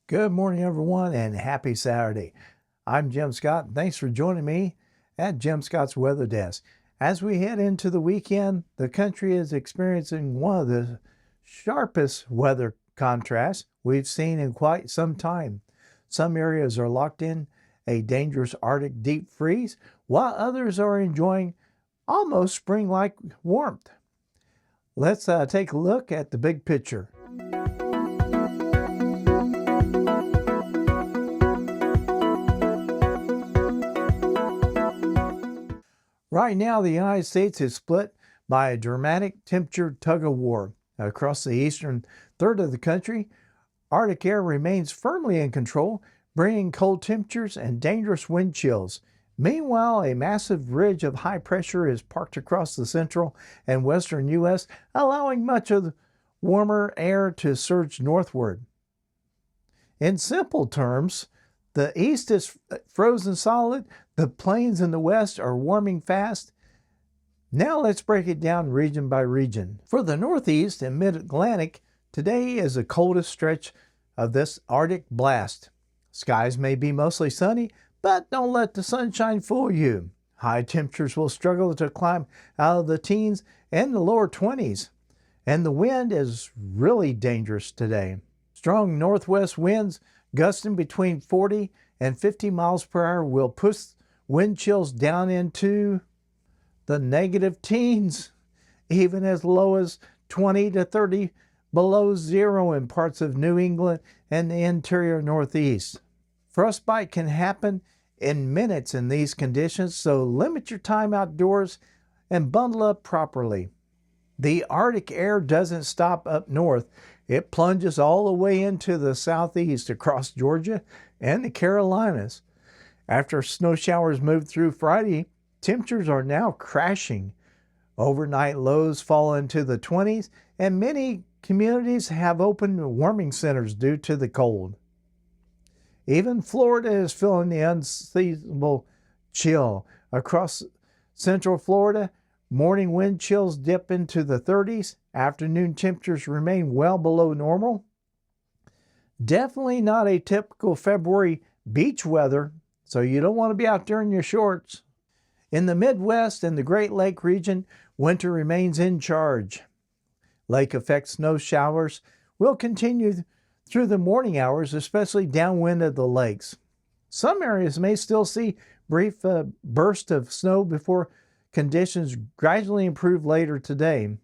Good morning, everyone, and happy Saturday. I'm Jim Scott. Thanks for joining me at Jim Scott's Weather Desk. As we head into the weekend, the country is experiencing one of the sharpest weather contrasts we've seen in quite some time. Some areas are locked in a dangerous Arctic deep freeze, while others are enjoying almost spring-like warmth. Let's take a look at the big picture. Right now, the United States is split by a dramatic temperature tug-of-war. Across the eastern third of the country, Arctic air remains firmly in control, bringing cold temperatures and dangerous wind chills. Meanwhile, a massive ridge of high pressure is parked across the central and western U.S., allowing much of the warmer air to surge northward. In simple terms, the east is frozen solid, the plains in the west are warming fast. Now let's break it down region by region. For the northeast and mid-Atlantic, today is the coldest stretch of this Arctic blast. Skies may be mostly sunny, but don't let the sunshine fool you. High temperatures will struggle to climb out of the teens and the lower 20s. And the wind is really dangerous today. Strong northwest winds gusting between 40 and 50 miles per hour will push wind chills down into the negative teens, even as low as 20 to 30 below zero in parts of New England and the interior Northeast. Frostbite can happen in minutes in these conditions, so limit your time outdoors and bundle up properly. The Arctic air doesn't stop up north. It plunges all the way into the southeast across Georgia and the Carolinas. After snow showers moved through Friday, temperatures are now crashing. Overnight lows fall into the 20s, and many communities have opened warming centers due to the cold. Even Florida is feeling the unseasonable chill. Across central Florida, morning wind chills dip into the 30s. Afternoon temperatures remain well below normal. Definitely not a typical February beach weather, so you don't want to be out there in your shorts. In the Midwest and the Great Lake region, winter remains in charge. Lake effect snow showers will continue through the morning hours, especially downwind of the lakes. Some areas may still see brief bursts of snow before conditions gradually improve later today.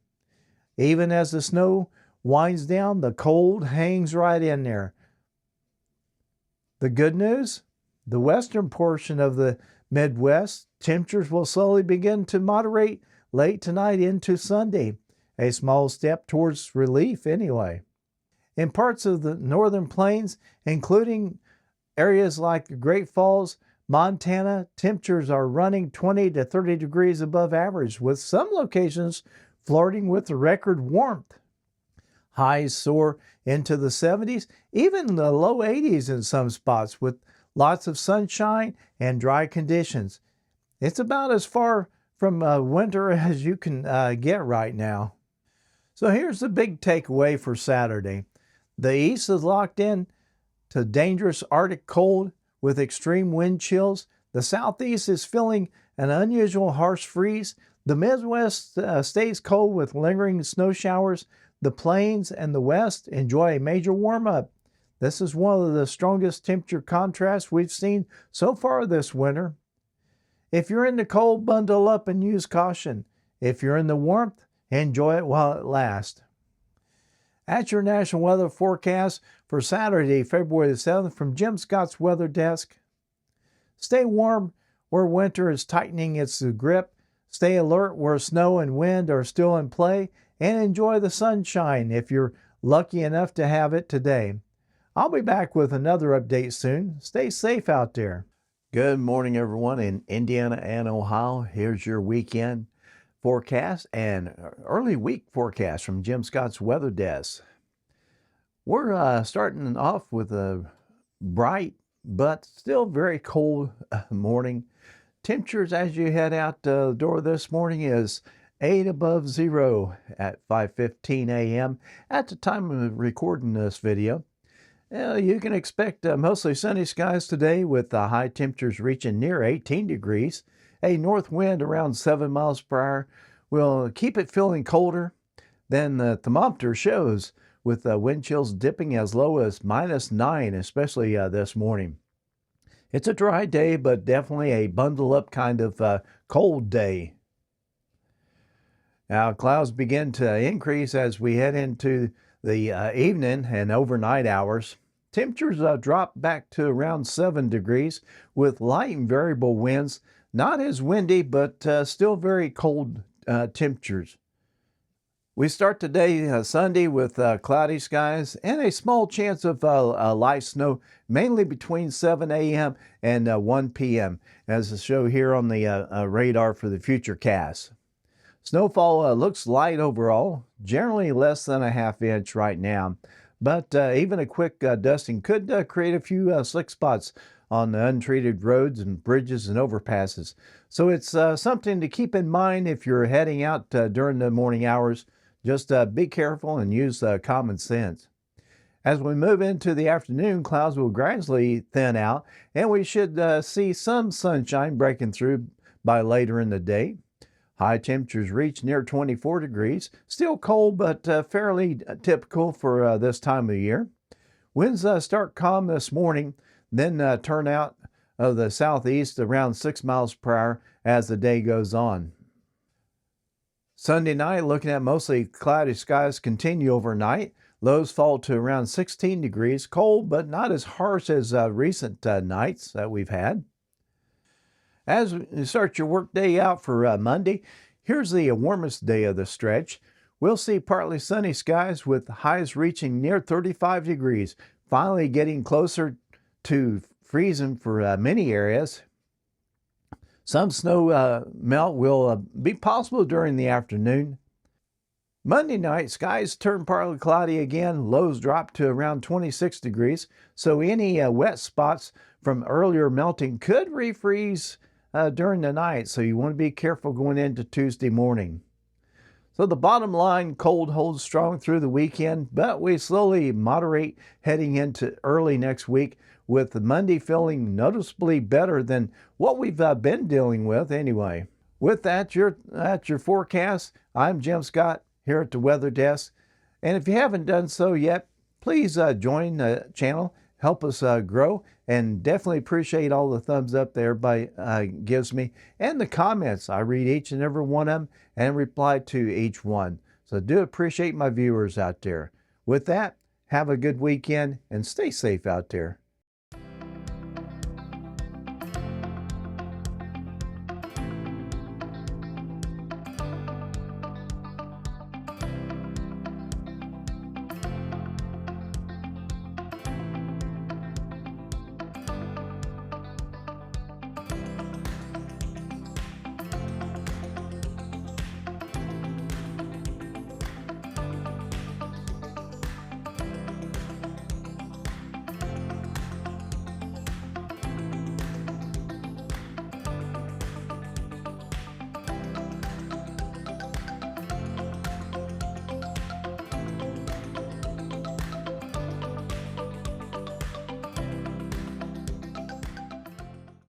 Even as the snow winds down, the cold hangs right in there. The good news? The western portion of the Midwest, temperatures will slowly begin to moderate late tonight into Sunday. A small step towards relief anyway. In parts of the northern plains, including areas like the Great Falls, Montana, temperatures are running 20 to 30 degrees above average, with some locations flirting with the record warmth. Highs soar into the 70s, even the low 80s in some spots, with lots of sunshine and dry conditions. It's about as far from winter as you can get right now. So here's the big takeaway for Saturday. The east is locked in to dangerous Arctic cold with extreme wind chills. The southeast is feeling an unusual harsh freeze. The Midwest stays cold with lingering snow showers. The plains and the west enjoy a major warm-up. This is one of the strongest temperature contrasts we've seen so far this winter. If you're in the cold, bundle up and use caution. If you're in the warmth, enjoy it while it lasts. At your national weather forecast for Saturday, February the 7th from Jim Scott's Weather Desk. Stay warm where winter is tightening its grip. Stay alert where snow and wind are still in play. And enjoy the sunshine if you're lucky enough to have it today. I'll be back with another update soon. Stay safe out there. Good morning, everyone in Indiana and Ohio. Here's your weekend forecast and early week forecast from Jim Scott's Weather Desk. We're starting off with a bright but still very cold morning. Temperatures as you head out the door this morning is 8 above zero at 5:15 a.m. at the time of recording this video. You can expect mostly sunny skies today with high temperatures reaching near 18 degrees. A north wind around 7 miles per hour will keep it feeling colder than the thermometer shows, with wind chills dipping as low as -9, especially this morning. It's a dry day, but definitely a bundle up kind of cold day. Now, clouds begin to increase as we head into the evening and overnight hours. Temperatures drop back to around 7 degrees with light and variable winds. Not as windy, but still very cold temperatures. We start today, Sunday, with cloudy skies and a small chance of light snow, mainly between 7 a.m. and 1 p.m., as shown here on the radar for the futurecast. Snowfall looks light overall, generally less than a half inch right now, but even a quick dusting could create a few slick spots on the untreated roads and bridges and overpasses. So it's something to keep in mind if you're heading out during the morning hours. Just be careful and use common sense. As we move into the afternoon, clouds will gradually thin out, and we should see some sunshine breaking through by later in the day. High temperatures reach near 24 degrees, still cold but fairly typical for this time of year. Winds start calm this morning, then turn out of the southeast around 6 miles per hour as the day goes on. Sunday night, looking at mostly cloudy skies continue overnight. Lows fall to around 16 degrees, cold but not as harsh as recent nights that we've had. As you start your workday out for Monday, here's the warmest day of the stretch. We'll see partly sunny skies with highs reaching near 35 degrees, finally getting closer to freezing for many areas. Some snow melt will be possible during the afternoon. Monday night, skies turn partly cloudy again. Lows drop to around 26 degrees, so any wet spots from earlier melting could refreeze during the night, so you want to be careful going into Tuesday morning. So the bottom line, cold holds strong through the weekend, but we slowly moderate heading into early next week, with Monday feeling noticeably better than what we've been dealing with anyway. With that, that's your forecast. I'm Jim Scott here at the Weather Desk, and if you haven't done so yet, please join the channel. Help us grow, and definitely appreciate all the thumbs up there gives me, and the comments. I read each and every one of them and reply to each one. So do appreciate my viewers out there. With that, have a good weekend and stay safe out there.